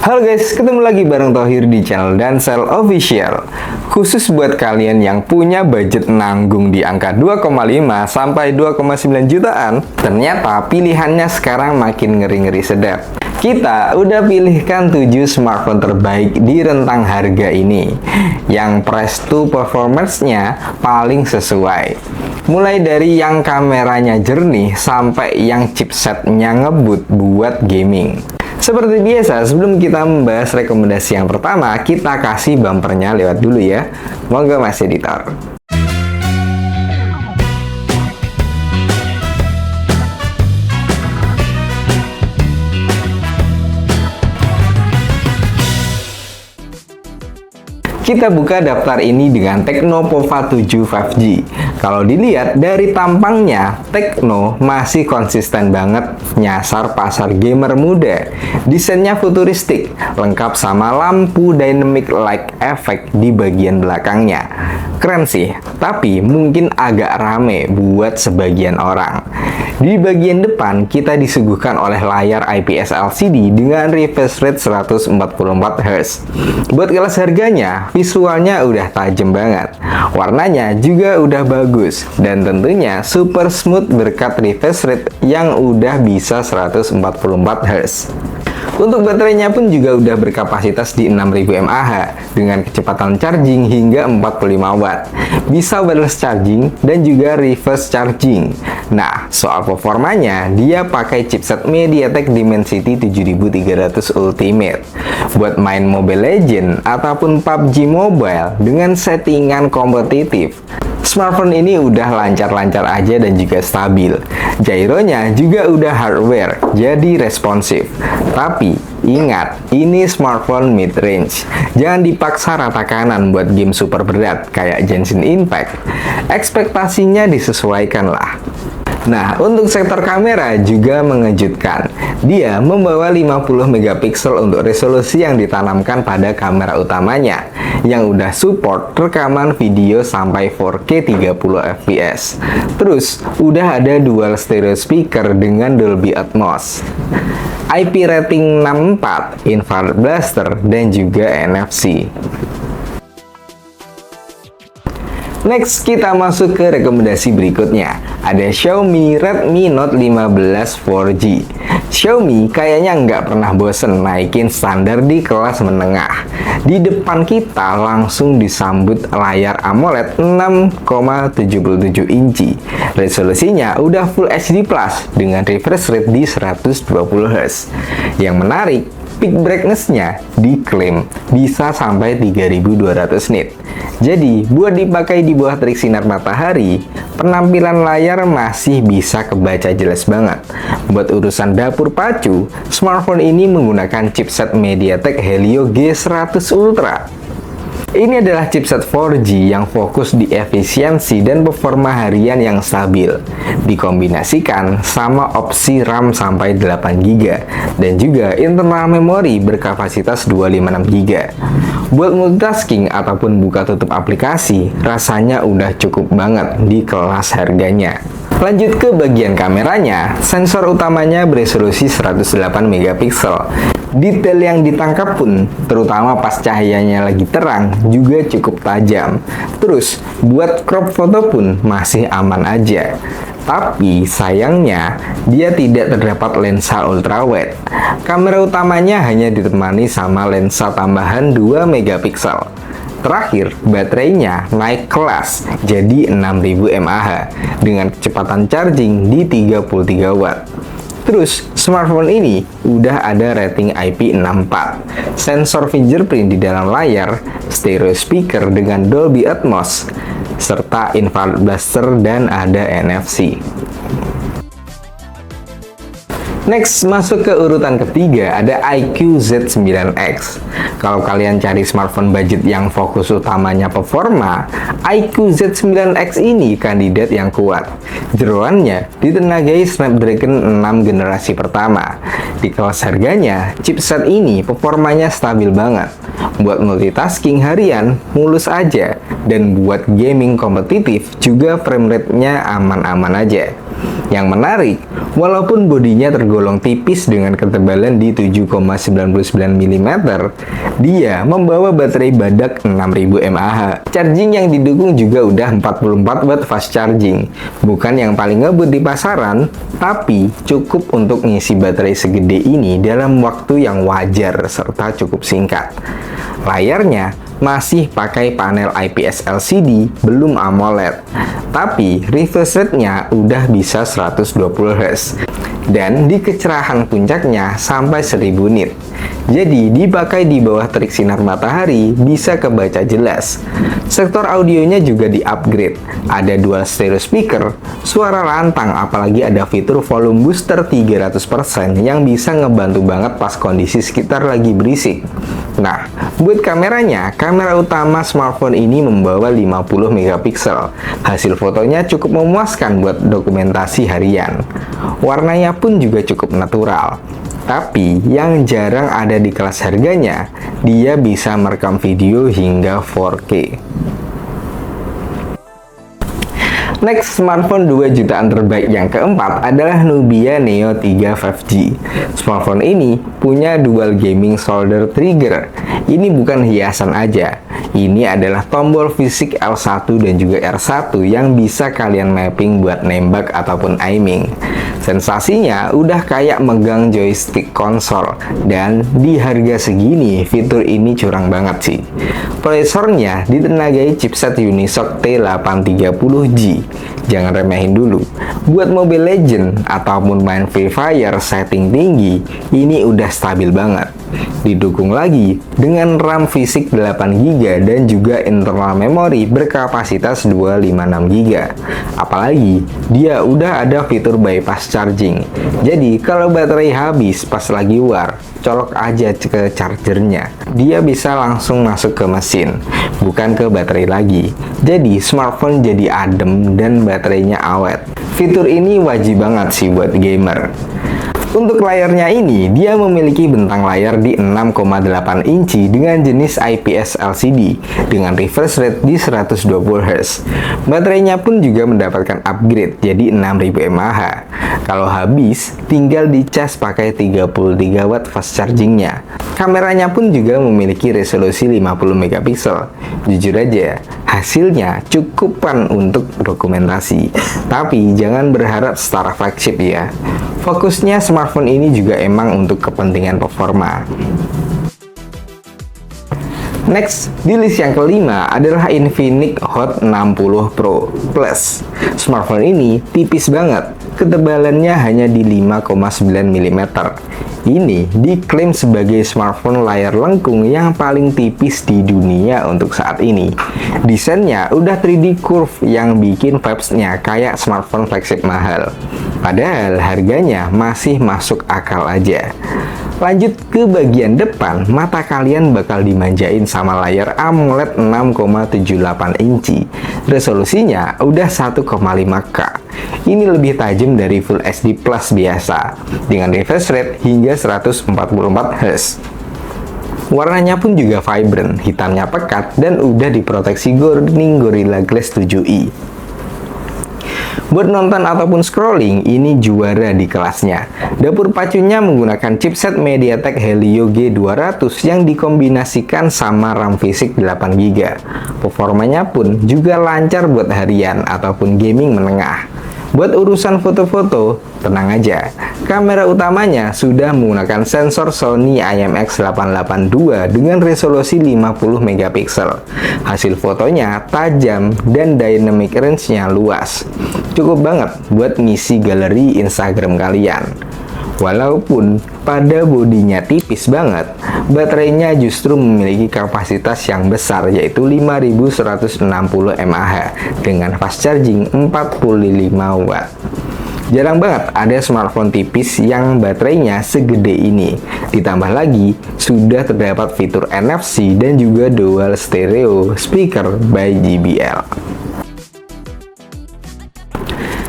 Halo guys, ketemu lagi bareng Thohir di channel Dansel Official. Khusus buat kalian yang punya budget nanggung di angka 2,5 sampai 2,9 jutaan, ternyata pilihannya sekarang makin ngeri-ngeri sedap. Kita udah pilihkan 7 smartphone terbaik di rentang harga ini, yang price to performance-nya paling sesuai. Mulai dari yang kameranya jernih sampai yang chipsetnya ngebut buat gaming. Seperti biasa, sebelum kita membahas rekomendasi yang pertama, kita kasih bumpernya lewat dulu ya. Monggo Mas Editor. Kita buka daftar ini dengan Tecno Pova 7 5G. Kalau dilihat dari tampangnya, Tecno masih konsisten banget nyasar pasar gamer muda. Desainnya futuristik, lengkap sama lampu dynamic light effect di bagian belakangnya. Keren sih, tapi mungkin agak rame buat sebagian orang. Di bagian depan, kita disuguhkan oleh layar IPS LCD dengan refresh rate 144Hz. Buat kelas harganya, visualnya udah tajam banget. Warnanya juga udah bagus. Dan tentunya super smooth berkat refresh rate yang udah bisa 144Hz. Untuk baterainya pun juga udah berkapasitas di 6000 mAh dengan kecepatan charging hingga 45 Watt. Bisa wireless charging dan juga reverse charging. Nah, soal performanya, dia pakai chipset MediaTek Dimensity 7300 Ultimate. Buat main Mobile Legends ataupun PUBG Mobile dengan settingan kompetitif, smartphone ini udah lancar-lancar aja dan juga stabil. Gyronya juga udah hardware, jadi responsif. Tapi ingat, ini smartphone mid-range. Jangan dipaksa rata kanan buat game super berat kayak Genshin Impact. Ekspektasinya disesuaikan lah. Nah, untuk sektor kamera juga mengejutkan. Dia membawa 50 megapiksel untuk resolusi yang ditanamkan pada kamera utamanya, yang udah support rekaman video sampai 4K 30 fps. Terus, udah ada dual stereo speaker dengan Dolby Atmos, IP rating 64, infrared blaster, dan juga NFC. Next, kita masuk ke rekomendasi berikutnya. Ada Xiaomi Redmi Note 15 4G. Xiaomi kayaknya nggak pernah bosen naikin standar di kelas menengah. Di depan kita langsung disambut layar AMOLED 6,77 inci. Resolusinya udah Full HD Plus dengan refresh rate di 120Hz. Yang menarik, peak brightness-nya diklaim bisa sampai 3200 nit. Jadi, buat dipakai di bawah terik sinar matahari, penampilan layar masih bisa kebaca jelas banget. Buat urusan dapur pacu, smartphone ini menggunakan chipset MediaTek Helio G100 Ultra. Ini adalah chipset 4G yang fokus di efisiensi dan performa harian yang stabil, dikombinasikan sama opsi RAM sampai 8GB dan juga internal memori berkapasitas 256GB. Buat multitasking ataupun buka tutup aplikasi, rasanya udah cukup banget di kelas harganya. Lanjut ke bagian kameranya, sensor utamanya beresolusi 108 megapiksel. Detail yang ditangkap pun, terutama pas cahayanya lagi terang, juga cukup tajam. Terus, buat crop foto pun masih aman aja. Tapi sayangnya, dia tidak terdapat lensa ultrawide. Kamera utamanya hanya ditemani sama lensa tambahan 2 megapiksel. Terakhir, baterainya naik kelas jadi 6000 mAh dengan kecepatan charging di 33 Watt. Terus, smartphone ini udah ada rating IP64, sensor fingerprint di dalam layar, stereo speaker dengan Dolby Atmos, serta infrared blaster dan ada NFC. Next, masuk ke urutan ketiga, ada iQOO Z9X. Kalau kalian cari smartphone budget yang fokus utamanya performa, iQOO Z9X ini kandidat yang kuat. Jeroannya ditenagai Snapdragon 6 generasi pertama. Di kelas harganya, chipset ini performanya stabil banget. Buat multitasking harian, mulus aja. Dan buat gaming kompetitif, juga frame rate-nya aman-aman aja. Yang menarik, walaupun bodinya tergolong tipis dengan ketebalan di 7,99 mm, dia membawa baterai badak 6000 mAh. Charging yang didukung juga udah 44 watt fast charging. Bukan yang paling ngebut di pasaran, tapi cukup untuk ngisi baterai segede ini dalam waktu yang wajar serta cukup singkat. Layarnya masih pakai panel IPS LCD, belum AMOLED. Tapi refresh rate-nya udah bisa 120 Hz. Dan di kecerahan puncaknya sampai 1000 nit. Jadi dipakai di bawah terik sinar matahari bisa kebaca jelas. Sektor audionya juga di-upgrade. Ada dual stereo speaker, suara lantang, apalagi ada fitur volume booster 300% yang bisa ngebantu banget pas kondisi sekitar lagi berisik. Nah, buat kameranya, kamera utama smartphone ini membawa 50 megapiksel. Hasil fotonya cukup memuaskan buat dokumentasi harian. Warnanya pun juga cukup natural. Tapi yang jarang ada di kelas harganya, dia bisa merekam video hingga 4K. Next, smartphone 2 jutaan terbaik yang keempat adalah Nubia Neo 3 5G. Smartphone ini punya dual gaming shoulder trigger. Ini bukan hiasan aja. Ini adalah tombol fisik L1 dan juga R1 yang bisa kalian mapping buat nembak ataupun aiming. Sensasinya udah kayak megang joystick konsol, dan di harga segini fitur ini curang banget sih. Prosesornya ditenagai chipset Unisoc T830G. Jangan remehin dulu. Buat Mobile Legend ataupun main Free Fire setting tinggi, ini udah stabil banget. Didukung lagi dengan RAM fisik 8GB dan juga internal memori berkapasitas 256GB. Apalagi dia udah ada fitur bypass charging. Jadi kalau baterai habis pas lagi war, colok aja ke chargernya. Dia bisa langsung masuk ke mesin, bukan ke baterai lagi. Jadi smartphone jadi adem dan baterainya awet. Fitur ini wajib banget sih buat gamer. Untuk layarnya ini, dia memiliki bentang layar di 6,8 inci dengan jenis IPS LCD dengan refresh rate di 120 Hz. Baterainya pun juga mendapatkan upgrade jadi 6000 mAh. Kalau habis, tinggal dicas pakai 33 watt fast chargingnya. Kameranya pun juga memiliki resolusi 50 megapiksel. Jujur aja, hasilnya cukupan untuk dokumentasi. Tapi jangan berharap setara flagship ya. Fokusnya smartphone ini juga emang untuk kepentingan performa. Next, di list yang kelima adalah Infinix Hot 60 Pro Plus. Smartphone ini tipis banget, ketebalannya hanya di 5,9 mm. Ini diklaim sebagai smartphone layar lengkung yang paling tipis di dunia untuk saat ini. Desainnya udah 3D curve yang bikin vibes-nya kayak smartphone flagship mahal. Padahal harganya masih masuk akal aja. Lanjut ke bagian depan, mata kalian bakal dimanjain sama layar AMOLED 6,78 inci. Resolusinya udah 1,5K. Ini lebih tajam dari Full HD Plus biasa, dengan refresh rate hingga 144 Hz. Warnanya pun juga vibrant, hitamnya pekat, dan udah diproteksi Corning Gorilla Glass 7i. Buat nonton ataupun scrolling, ini juara di kelasnya. Dapur pacunya menggunakan chipset MediaTek Helio G200 yang dikombinasikan sama RAM fisik 8GB. Performanya pun juga lancar buat harian ataupun gaming menengah. Buat urusan foto-foto, tenang aja. Kamera utamanya sudah menggunakan sensor Sony IMX882 dengan resolusi 50 megapiksel. Hasil fotonya tajam dan dynamic range-nya luas. Cukup banget buat ngisi galeri Instagram kalian. Walaupun pada bodinya tipis banget, baterainya justru memiliki kapasitas yang besar, yaitu 5160 mAh dengan fast charging 45 watt. Jarang banget ada smartphone tipis yang baterainya segede ini. Ditambah lagi, sudah terdapat fitur NFC dan juga dual stereo speaker by JBL.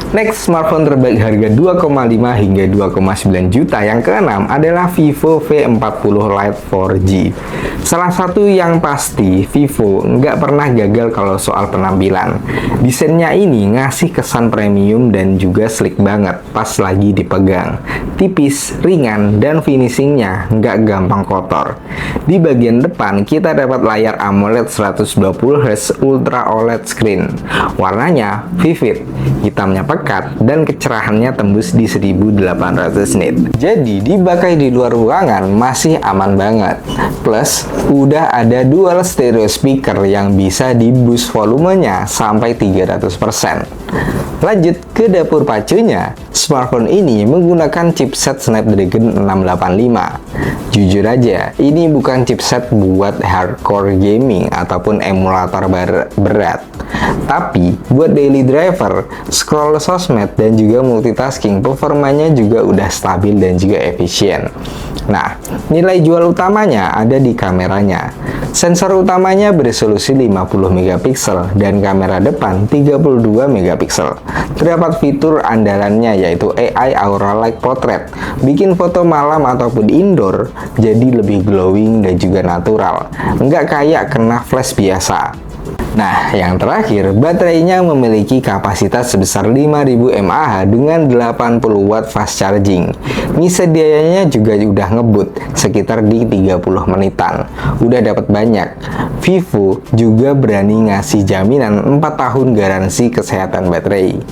Next, smartphone terbaik harga 2,5 hingga 2,9 juta yang keenam adalah Vivo V40 Lite 4G. Salah satu yang pasti, Vivo nggak pernah gagal kalau soal penampilan. Desainnya ini ngasih kesan premium dan juga sleek banget pas lagi dipegang. Tipis, ringan, dan finishingnya nggak gampang kotor. Di bagian depan, kita dapat layar AMOLED 120Hz Ultra OLED screen. Warnanya vivid, hitamnya pekat, dan kecerahannya tembus di 1800 nit. Jadi dipakai di luar ruangan masih aman banget. Plus, udah ada dual stereo speaker yang bisa di boost volumenya sampai 300%. Lanjut ke dapur pacunya. Smartphone ini menggunakan chipset Snapdragon 685. Jujur aja, ini bukan chipset buat hardcore gaming ataupun emulator berat. Tapi buat daily driver, scroll sosmed, dan juga multitasking, performanya juga udah stabil dan juga efisien. Nah, nilai jual utamanya ada di kameranya. Sensor utamanya beresolusi 50 megapiksel dan kamera depan 32 megapiksel. Terdapat fitur andalannya yaitu AI Aura Light Portrait, bikin foto malam ataupun indoor jadi lebih glowing dan juga natural, nggak kayak kena flash biasa. Nah, yang terakhir, baterainya memiliki kapasitas sebesar 5000 mAh dengan 80 watt fast charging. Ngisi dayanya juga udah ngebut, sekitar di 30 menitan. Udah dapat banyak. Vivo juga berani ngasih jaminan 4 tahun garansi kesehatan baterai.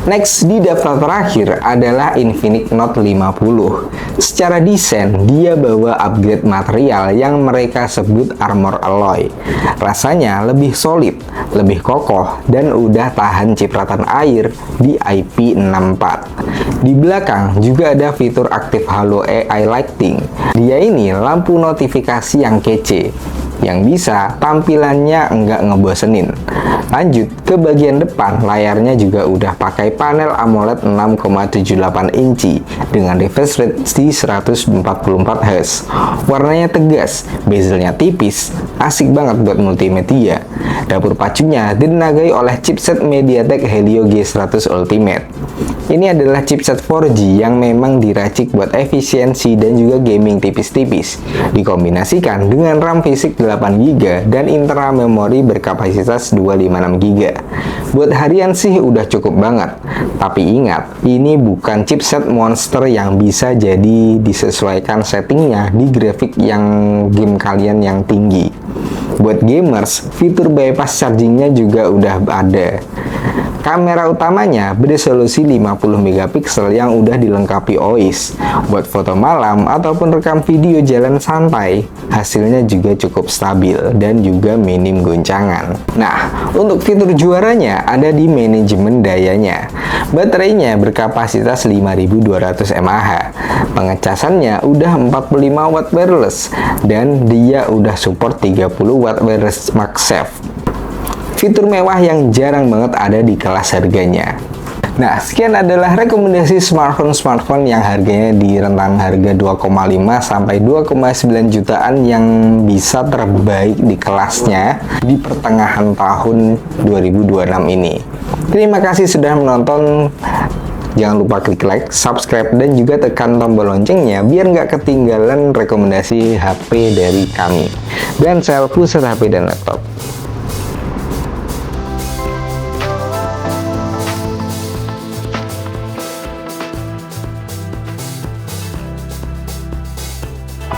Next, di daftar terakhir adalah Infinix Note 50. Secara desain, dia bawa upgrade material yang mereka sebut armor alloy. Rasanya lebih solid, lebih kokoh, dan udah tahan cipratan air di IP64. Di belakang juga ada fitur aktif halo AI lighting. Dia ini lampu notifikasi yang kece, yang bisa tampilannya nggak ngebosenin. Lanjut ke bagian depan, layarnya juga udah pakai panel AMOLED 6,78 inci dengan refresh rate di 144Hz. Warnanya tegas, bezelnya tipis, asik banget buat multimedia. Dapur pacunya ditenagai oleh chipset MediaTek Helio G100 Ultimate. Ini adalah chipset 4G yang memang diracik buat efisiensi dan juga gaming tipis-tipis. Dikombinasikan dengan RAM fisik 8GB dan internal memori berkapasitas 256GB. Buat harian sih udah cukup banget. Tapi ingat, ini bukan chipset monster yang bisa jadi disesuaikan settingnya di grafik yang game kalian yang tinggi. Buat gamers, fitur bypass chargingnya juga udah ada. Kamera utamanya beresolusi 50 megapiksel yang udah dilengkapi OIS. Buat foto malam ataupun rekam video jalan santai, hasilnya juga cukup stabil dan juga minim goncangan. Nah, untuk fitur juaranya ada di manajemen dayanya. Baterainya berkapasitas 5200 mAh. Pengecasannya udah 45 watt wireless dan dia udah support 30 watt wireless MagSafe. Fitur mewah yang jarang banget ada di kelas harganya. Nah, sekian adalah rekomendasi smartphone yang harganya di rentang harga 2,5 sampai 2,9 jutaan yang bisa terbaik di kelasnya di pertengahan tahun 2026 ini. Terima kasih sudah menonton. Jangan lupa klik like, subscribe, dan juga tekan tombol loncengnya biar nggak ketinggalan rekomendasi HP dari kami. Dan saya Pusat HP dan Laptop.